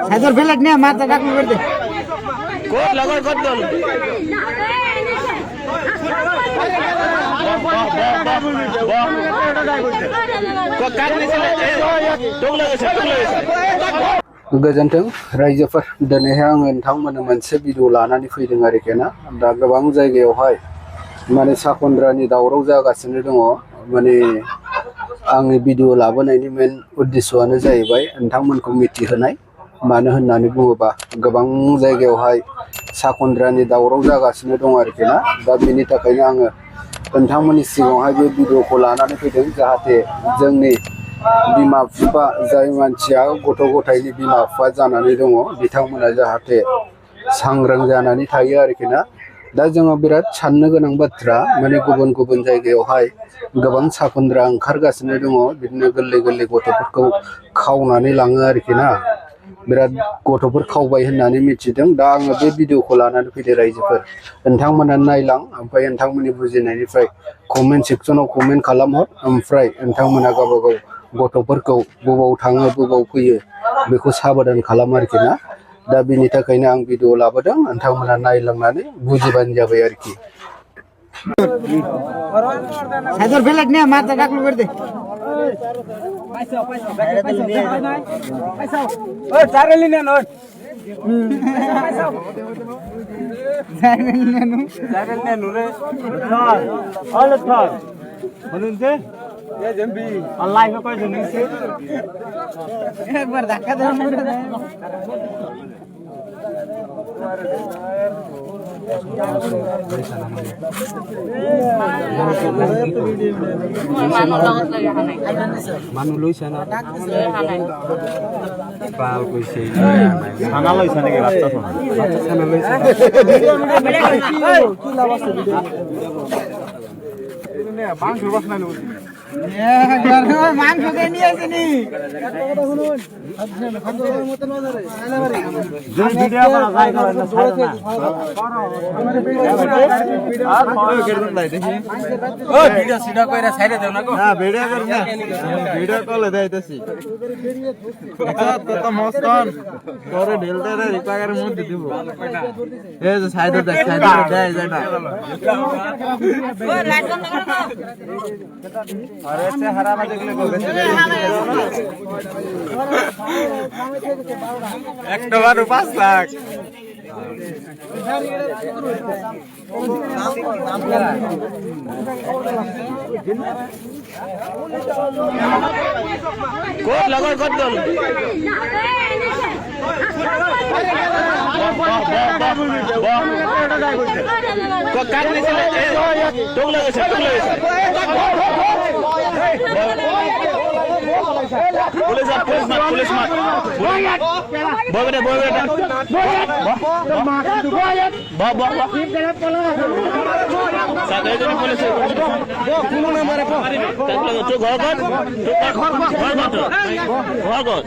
সাইদর ফেলেট নিয়ে মাথা ডাকলু করে দে কোট লাগর কোট দল गोजोन्थों रायजोफोर दिनैहाय आङो नोंथांमोननो मोनसे भिडिअ लानानै फैदों आरोखि ना दा गोबां जायगायावहाय माने साखन्द्रानि दावराव जागासिनो दङ माने आंनि भिडिअ लाबोनायनि मेन उद्देश्यआनो जाहैबाय नोंथांमोनखौ मिथिहोनाय मानो होननानै बुङोबा गोबां जायगायावहाय साखन्द्रानि दावराव जागासिनो दङ आरोखि ना दा बेनि थाखायनो आङो नोंथांमोननि सिगाङावहाय बे भिडिअखौ लानानै फैदों जाहाथे जोंनि बिमा बिफा जाय मानसिया गथ' गथायनि बिमा बिफा जानानै दङ बिथांमोना जाहाथे सांग्रां जानानै थायो आरोखि ना दा जोङो बिराद साननो गोनां बाथ्रा माने गुबुन गुबुन जायगायावहाय गोबां साखन्द्रा ओंखारगासिनो दङ बिदिनो गोरलै गोरलै गथ'फोरखौ खावनानै लाङो आरोखि ना बिराद गथ'फोर खावबाय होननानै मिथिदों दा आङो बे भिडिअखौ लानानै फैदों रायजोफोर नोंथांमोना नायलां ओमफ्राय नोंथांमोननि बुजिनायनिफ्राय कमेन्ट सेक्सनाव कमेन्ट खालामहर ओमफ्राय नोंथांमोना गावबा गाव गथ'फोरखौ बबाव थाङो बबाव फैयो बेखौ साबधान खालाम आरोखि ना दा बेनि थाखायनो आं भिडिअ लाबोदों नोंथांमोना नायलांनानै बुजिबानो जाबाय आरोखि সাইদর ফেলেট নিয়ে মাথা ডাকলু করে দে একবার ধাক্কা দেওয়া মানুহ লৈছে না পাল কৈছে খানা লৈছে নেকি ৰাস্তা খানা লৈছে মাংস বাসনা লো মাংস কে নিয়ে আসেনি ভিডিও করা যায় না ও ভিডিও সিধা কইরা সাইডে দাও না গো হ্যাঁ ভিডিও কর না ভিডিও কলে দেইতেছি এটা তো মস্তন করে ঢেলতে রে রিপাগার মধ্যে দিব এই যে সাইডে দেখ সাইডে দেয় যায় না ও লাইট বন্ধ করো তো আরে সে হারামা দেখলে বলবে একটা বার 5 লাখ কোট লাগর কোট দল কাট নিছিল টং লাগেছে পুলিশ মার বয় বেটা সাথে যদি পুলিশ কোনো না মারে তো ঘর ঘর